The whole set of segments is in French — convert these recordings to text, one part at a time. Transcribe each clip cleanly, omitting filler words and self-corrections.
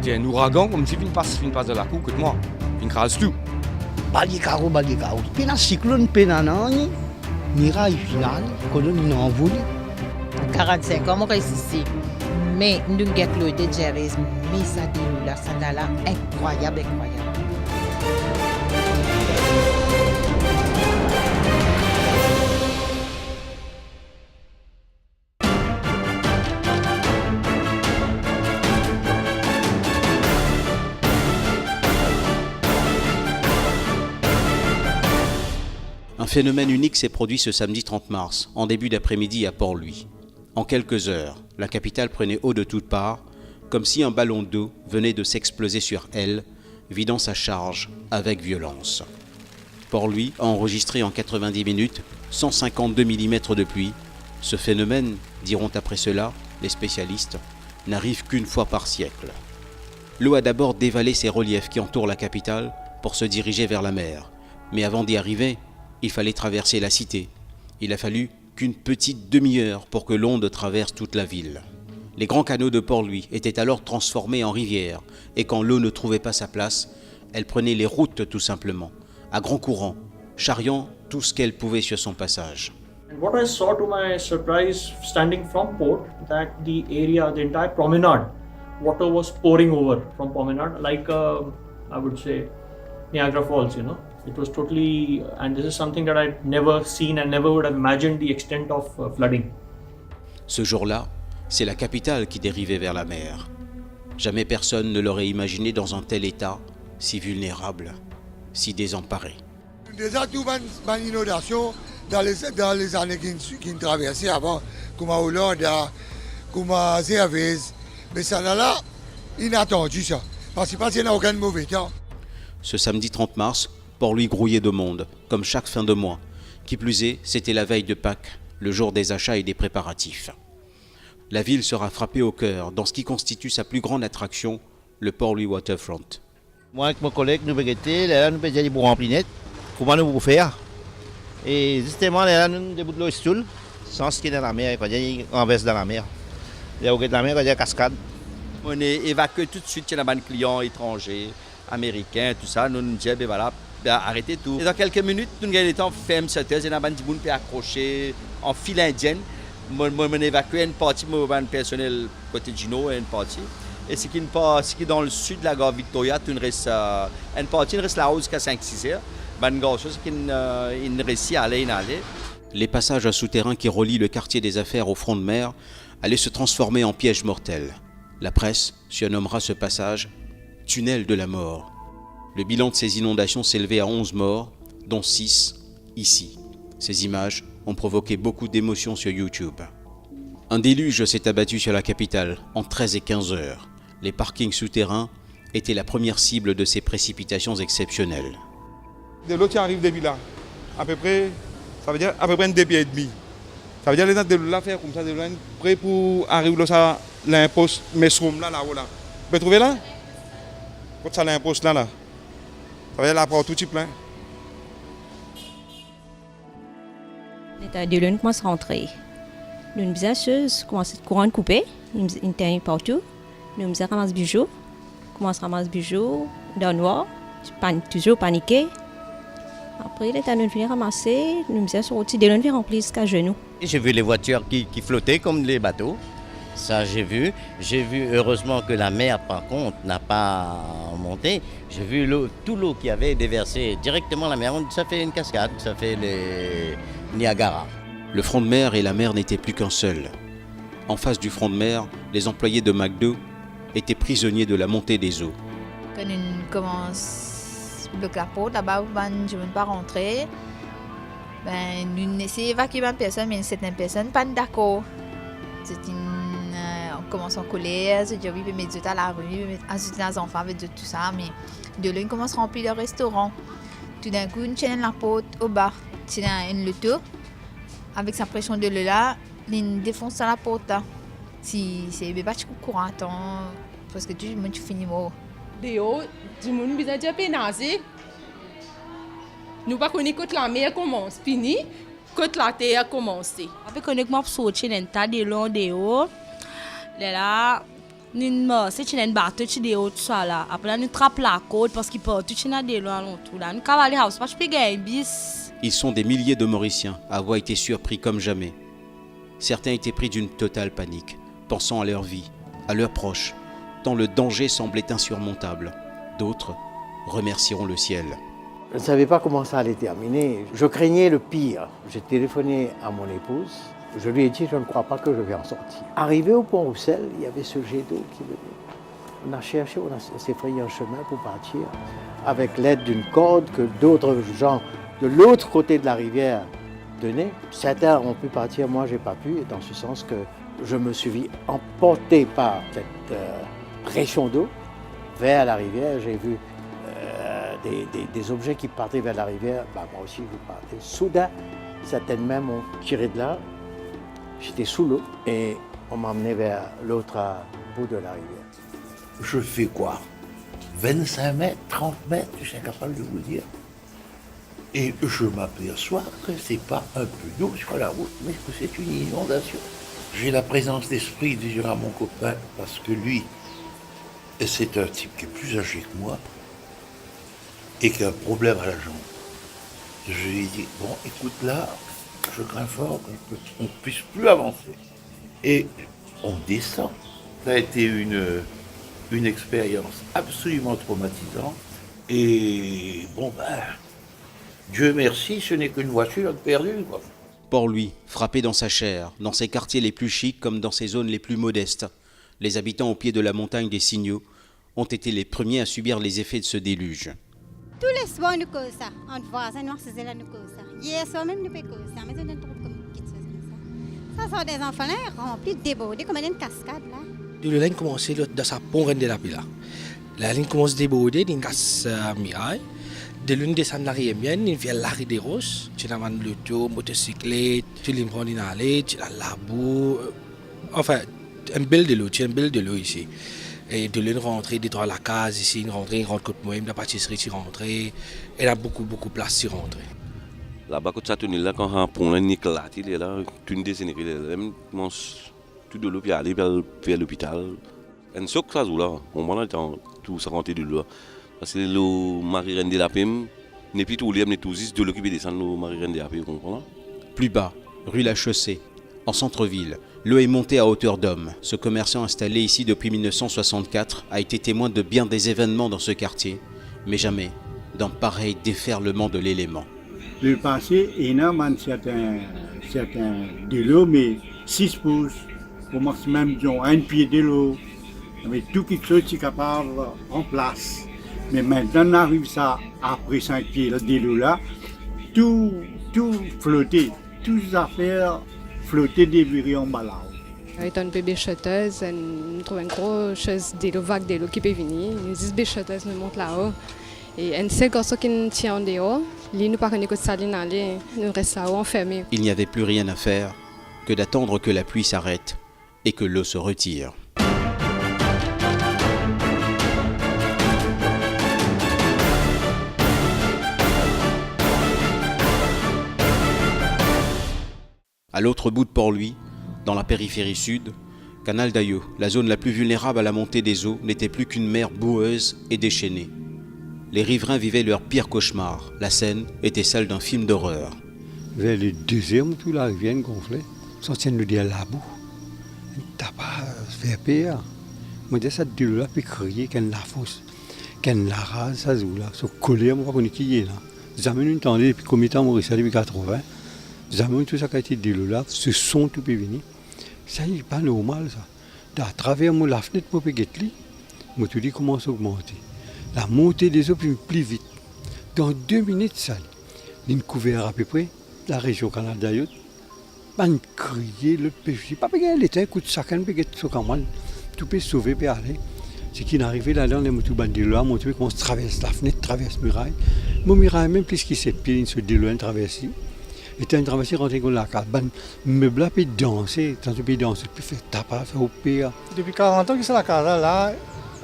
C'était un ouragan comme si il passe de la coupe que moi. Il crase tout. Balikaro. Pena cyclone, pena nani. Miraille final, colonie non voulu. 45 ans, moi ici. Mais nous avons le de Jerez, mais ça dit là, ça là, incroyable. Un phénomène unique s'est produit ce samedi 30 mars, en début d'après-midi à Port-Louis. En quelques heures, la capitale prenait eau de toutes parts, comme si un ballon d'eau venait de s'exploser sur elle, vidant sa charge avec violence. Port-Louis a enregistré en 90 minutes 152 mm de pluie. Ce phénomène, diront après cela les spécialistes, n'arrive qu'une fois par siècle. L'eau a d'abord dévalé ces reliefs qui entourent la capitale pour se diriger vers la mer. Mais avant d'y arriver, il fallait traverser la cité. Il a fallu qu'une petite demi-heure pour que l'onde traverse toute la ville. Les grands canaux de Port-Louis étaient alors transformés en rivières, et quand l'eau ne trouvait pas sa place, elle prenait les routes tout simplement, à grand courant, charriant tout ce qu'elle pouvait sur son passage. And what I saw to my surprise, standing from port, that the area, the entire promenade, water was pouring over from promenade, like I would say Niagara Falls, you know. It was totally, and this is something that I'd never seen and never would have imagined the extent of flooding. Ce jour-là, c'est la capitale qui dérivait vers la mer. Jamais personne ne l'aurait imaginé dans un tel état, si vulnérable, si désemparé. Déjà, tout une inondation dans les années qui traversaient avant, comme à Hollande, comme à Zervez. Mais ça là, inattendu ça, parce qu'il n'y a aucun mauvais temps. Ce samedi 30 mars, Port-Louis grouillait de monde, comme chaque fin de mois. Qui plus est, c'était la veille de Pâques, le jour des achats et des préparatifs. La ville sera frappée au cœur dans ce qui constitue sa plus grande attraction, le Port-Louis Waterfront. Moi, avec mon collègue, nous avons là, nous faisons des bourrons emplinés. Comment nous pouvons faire? Et justement, là, nous début de l'eau stoule, sans ce qui est dans la mer, on verse dans la mer. Il y a de la mer, il y a cascade. On est évacué tout de suite chez les clients étrangers, américains, tout ça. Nous nous disons, ben voilà, arrêtez tout. Et dans quelques minutes, nous avons le temps de faire cette thèse, et nous avons dit, accroché en file indienne. On évacué une partie de personnel côté Gino et une partie. Et ce qui est dans le sud de la gare Victoria, une partie reste là-haut jusqu'à 5-6 heures. Une chose qui ne réussit à aller. Les passages souterrains qui relient le quartier des affaires au front de mer allaient se transformer en pièges mortels. La presse surnommera ce passage « tunnel de la mort ». Le bilan de ces inondations s'élevait à 11 morts, dont 6 ici. Ces images ont provoqué beaucoup d'émotions sur YouTube. Un déluge s'est abattu sur la capitale en 13 et 15 heures. Les parkings souterrains étaient la première cible de ces précipitations exceptionnelles. De l'eau qui arrive depuis là, à peu près, ça veut dire à peu près 2 pieds et demi. Ça veut dire les gens de l'eau faire comme ça, de l'eau près pour arriver là, ça l'impose, mais ce là, là-haut là. Vous pouvez trouver là? Quand ça l'impose là, là. Ça veut dire là, pour tout type là. L'état de l'eau commence à rentrer. Nous nous faisons commence à courant coupé, nous sommes partout. Nous faisons ramasser bijoux, commence à ramasser bijoux dans le noir, toujours paniqué. Après, l'état de l'eau ramasser, nous faisons sortir de l'eau remplie jusqu'à genoux. J'ai vu les voitures qui flottaient comme les bateaux. Ça, j'ai vu. J'ai vu, heureusement, que la mer, par contre, n'a pas monté. J'ai vu toute l'eau qui avait déversé directement la mer. Ça fait une cascade, ça fait les Niagara. Le front de mer et la mer n'étaient plus qu'un seul. En face du front de mer, les employés de McDo étaient prisonniers de la montée des eaux. Quand on commence à bloquer la porte, là-bas, je ne veux pas rentrer. Nous essayons d'évacuer une personne, mais certaines personnes ne sont pas d'accord. On commence en colère, se dit oui, mais mettre à la rue, ajouter les enfants, tout ça. Mais de là, on commence à remplir le restaurant. Tout d'un coup, on tient la porte au bar. C'est un loto. Avec sa pression de l'eau là, on défonce la porte. Si c'est pas courant, parce que tout le monde finit mort. Dehors, tout le monde a déjà pénasé. Nous ne connaissons pas quand la mer commence, fini, quand la terre a commencé. Après, quand on a sorti dans tas de long dehors, là, Nous c'est une bateau qui est haut ça là. Après nous trappe la côte parce qu'il porte tout une des loin tout là. Nous cavalier house pas je peux gagner bis. Ils sont des milliers de Mauriciens à avoir été surpris comme jamais. Certains étaient pris d'une totale panique, pensant à leur vie, à leurs proches, tant le danger semblait insurmontable. D'autres remercieront le ciel. Je ne savais pas comment ça allait terminer. Je craignais le pire. J'ai téléphoné à mon épouse. Je lui ai dit, je ne crois pas que je vais en sortir. Arrivé au pont Roussel, il y avait ce jet d'eau qui venait. On a cherché, on s'est frayé un chemin pour partir avec l'aide d'une corde que d'autres gens de l'autre côté de la rivière donnaient. Certains ont pu partir, moi je n'ai pas pu, dans ce sens que je me suis vu emporté par cette pression d'eau vers la rivière. J'ai vu des objets qui partaient vers la rivière. Moi aussi je partais. Soudain, certaines mains m'ont tiré de là. J'étais sous l'eau et on m'a emmené vers l'autre bout de la rivière. Je fais quoi 25 mètres, 30 mètres, je suis incapable de vous dire. Et je m'aperçois que c'est pas un peu d'eau sur la route, mais que c'est une inondation. J'ai la présence d'esprit de dire à mon copain, parce que lui, c'est un type qui est plus âgé que moi et qui a un problème à la jambe. Je lui ai dit, bon, écoute là, je crains fort qu'on ne puisse plus avancer. Et on descend. Ça a été une expérience absolument traumatisante. Et bon, Dieu merci, ce n'est qu'une voiture perdue, quoi. Port-Louis, frappé dans sa chair, dans ses quartiers les plus chics comme dans ses zones les plus modestes, les habitants au pied de la montagne des Signaux ont été les premiers à subir les effets de ce déluge. Tous les soirs, nous causons ça. On voit ça, nous faisons là, nous causons ça. Hier soir même, nous faisons ça. Mais on a trop comme petites choses comme ça. Ça sont des enfants là remplis de débordés, comme une cascade là. De la ligne commence dans sa pont de la pila. La ligne commence à déborder, il casse miraille. De l'une des scènes l'arrière mienne, il vient l'arrêt des roches. Tu as l'auto, motocyclette, tu l'as pris une allée, tu as la boue. Enfin, un bel de l'eau ici. Et de l'une rentrée, dans la case ici, une rentrée, côte moi, la pâtisserie, tu rentrée. Elle a beaucoup de place, tu rentrée. Là-bas, quand tu es là, quand on prend un éclat, il est là, tu ne dessines pas, il mange tout de l'eau, puis aller vers l'hôpital. Et ce que ça joue là, on va tout ça rentré de l'eau. Parce que le Marie-Reine de la Pim n'est plus tout libre, n'est tout juste de l'occuper descendre le Marie-Reine de la Pim, comprends? Plus bas, rue La Chaussée, en centre-ville, l'eau est montée à hauteur d'homme. Ce commerçant installé ici depuis 1964 a été témoin de bien des événements dans ce quartier, mais jamais d'un pareil déferlement de l'élément. Le passé, il y a certains de l'eau, mais 6 pouces, au maximum, un pied de l'eau, avec tout quelque chose qui est capable en place. Mais maintenant, on arrive ça après 5 pieds de l'eau là, tout flotté, toutes les affaires flottaient des en bas là. Étant une bébé chutteuse, nous trouvons une grosse chose de l'eau, vague de l'eau qui peut venir. Nous 10 bébés chutteuses nous montent là-haut. Et un seul garçon qui nous tient en dehors, lui, nous ne pouvons pas salir aller, nous restons là-haut enfermés. Il n'y avait plus rien à faire que d'attendre que la pluie s'arrête et que l'eau se retire. À l'autre bout de Port-Louis, dans la périphérie sud, Canal d'Ayo, la zone la plus vulnérable à la montée des eaux, n'était plus qu'une mer boueuse et déchaînée. Les riverains vivaient leur pire cauchemar. La scène était celle d'un film d'horreur. Vers le deuxième, tout la rivière gonflée. Ça tient de dire la boue. T'as pas fait pire. Moi, je ça de là, puis crier qu'elle la fausse, qu'elle la rase, ça joue là. Se coller à moi, qu'on est qui est là. Jamais une tendée, depuis combien de temps, Maurice, depuis 80. Jamais tout ça qui a été dit là, ce son tout peut venir. Ça n'est pas normal ça. À travers la fenêtre pour péguetli, moi tu dis commence à augmenter. La montée des eaux plus vite. Dans 2 minutes, ça, il couvert à peu près la région Canal d'Ayo. On crier le péché. Pas péguer l'été, écoute chacun péguet sur Camal. Tout peut sauver peut aller. C'est qu'il arrivait là dans les motos bandits là, moi tu commence traverse la fenêtre, traverse muraille. Mon muraille même plus qu'il s'est pieds, il se déloigne traverser. Et tu as une traversée rentrée dans la carte. Le meuble là peut danser, tant tu peux danser, tu peux faire tapas, faire au pire. Depuis 40 ans que c'est la case là,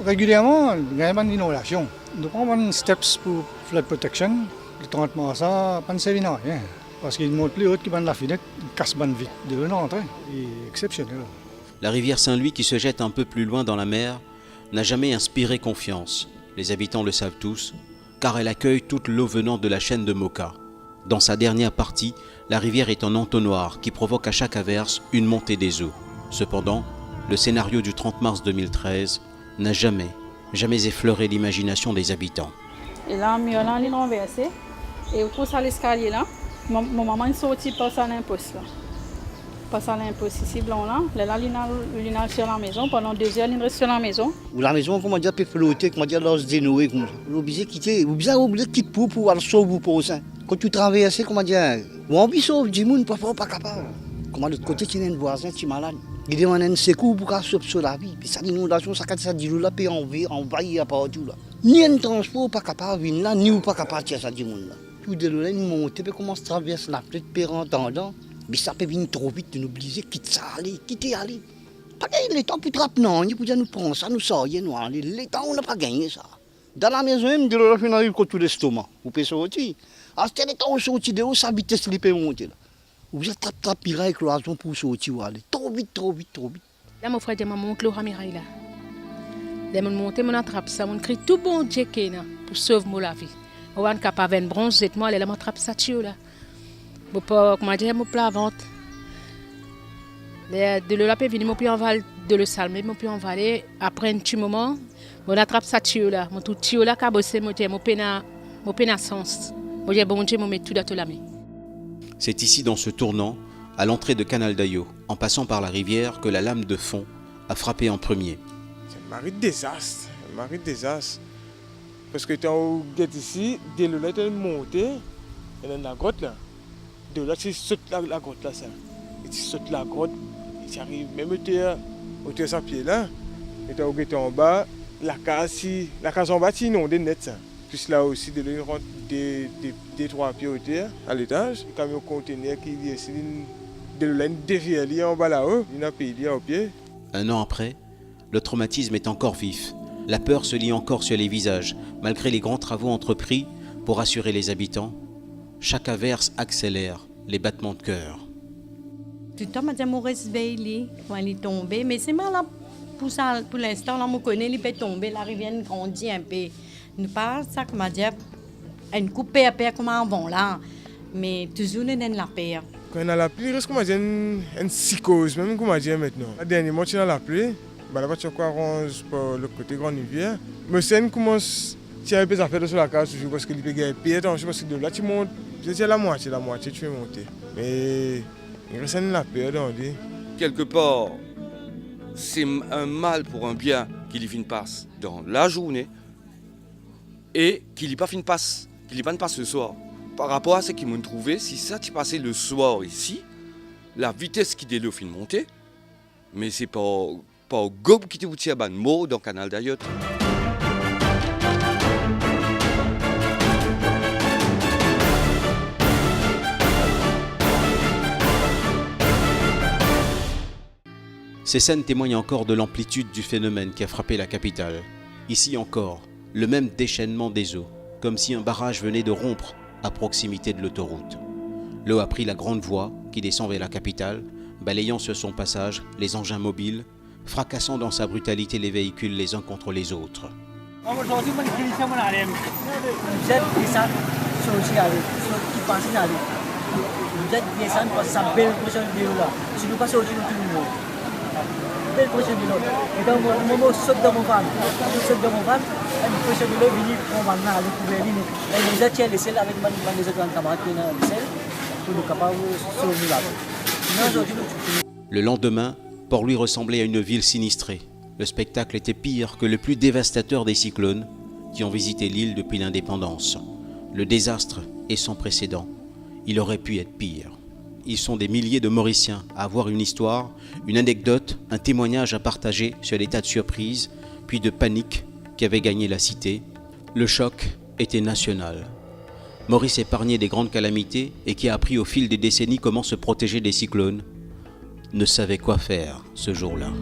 régulièrement, il y a une inondation. Nous prenons des steps pour flood protection. Le 30 mars, ça ne sert à rien. Parce qu'il monte plus haut que la fenêtre, il casse vite de l'entrée. C'est exceptionnel. La rivière Saint-Louis, qui se jette un peu plus loin dans la mer, n'a jamais inspiré confiance. Les habitants le savent tous, car elle accueille toute l'eau venant de la chaîne de Moka. Dans sa dernière partie, la rivière est un entonnoir qui provoque à chaque averse une montée des eaux. Cependant, le scénario du 30 mars 2013 n'a jamais effleuré l'imagination des habitants. Et là, il est renversé. Et autour de l'escalier là, mon maman est sortie par ça l'imposte là. Par ça l'imposte ici blanc là. Là, il est sur la maison. Pendant 2 heures, il reste sur la maison. Ou la maison, comment dire, peut flotter, comment dire, là, se dénouer comme ça. Vous obligé quitter, vous obligé quitter pour aller sauver pour ça. Quand tu traverses, comment dire, vous envie sauver, du monde, pas capable. Comment de l'autre côté, tu es un voisin, tu es malade. Il demande un secours pour qu'elle sauve la vie. Puis ça, l'inondation, ça dit là, puis envahir à partout là. Ni un transport pas capable de venir là, ni pas capable de tirer ça du monde là. Tout de là, il monte, puis commence à traverser la plaie de en entendant. Mais ça peut venir trop vite, nous obliger, quitter ça, quitter aller. Pas gagner le temps pour trapper, non, il faut nous prendre ça, nous sortir, nous aller. Le temps, on n'a pas gagné ça. Dans la maison, il me dit, là, on arrive contre l'estomac. Vous pouvez sortir. À ce temps, on sortit de haut, ça vitesse, il peut monter là. Vous avez trapper la cloison pour sortir ou aller. Trop vite. Là, mon frère dit, maman, monte le ramirail là. Là, mon monte, mon attrape ça, mon crie tout bon Dieu qui est là pour sauver mon la vie. On est capable de bronze, moi, là, mon attrape ça, tu là. Mon pas, comment dire, mon plat vente. De le lapin venu, mon pied en val, de le salmer, mon pied en valet. Après un petit moment, mon attrape ça, tu là. Mon tout tu là, cabossé, mon peine sens. Mon Dieu, bon Dieu, mon met tout dans la main. C'est ici, dans ce tournant, à l'entrée de Canal d'Ayo, en passant par la rivière, que la lame de fond a frappé en premier. C'est un mari de désastre. Parce que quand on est ici, dès le lac est monté, il y a la grotte là. De là, tu sautes la grotte là, ça. Et tu sautes la grotte, et tu arrives même au terre sans pied là. Et tu es en bas, la case en bas, tu inondé net ça. Puis là aussi, de là, rentre des 3 pieds au terre, à l'étage. Le camion conteneur qui est ici, de là, il dévie en bas là-haut, il a payé au pied. Un an après, le traumatisme est encore vif. La peur se lit encore sur les visages, malgré les grands travaux entrepris pour rassurer les habitants. Chaque averse accélère les battements de cœur. Tout le temps, madame Maurice Veil, quand il est tombé, mais c'est mal là, pour l'instant, là, on connaît, il peut tomber, la rivière grandit un peu. Nous pas ça, comment dire, une coupe à paix comme avant là, mais toujours nous donne la paix. Quand on a la pluie, il reste une psychose, même comment dire maintenant. La dernière mois, tu as la pluie, la voiture arrange pour le côté grande rivière. Mais ça commence à tirer des affaires sur la case toujours parce qu'il peut gagner pied, parce que de là tu montes, c'est la moitié tu es monté. Mais il reste la paix dans lui. Quelque part, c'est un mal pour un bien qu'il y passe dans la journée et qu'il n'y pas passe ce soir. Par rapport à ce qu'ils m'ont trouvé, si ça tu passé le soir ici, la vitesse qui est fin monter, mais c'est pas au gobe qui te vous tire ban mot dans le canal d'Ayo. Ces scènes témoignent encore de l'amplitude du phénomène qui a frappé la capitale. Ici encore, le même déchaînement des eaux, comme si un barrage venait de rompre à proximité de l'autoroute. L'eau a pris la grande voie qui descend vers la capitale, balayant sur son passage les engins mobiles, fracassant dans sa brutalité les véhicules les uns contre les autres. Le lendemain, Port-Louis ressemblait à une ville sinistrée. Le spectacle était pire que le plus dévastateur des cyclones qui ont visité l'île depuis l'indépendance. Le désastre est sans précédent. Il aurait pu être pire. Ils sont des milliers de Mauriciens à avoir une histoire, une anecdote, un témoignage à partager sur l'état de surprise, puis de panique qui avait gagné la cité. Le choc était national. Maurice épargné des grandes calamités et qui a appris au fil des décennies comment se protéger des cyclones, ne savait quoi faire ce jour-là.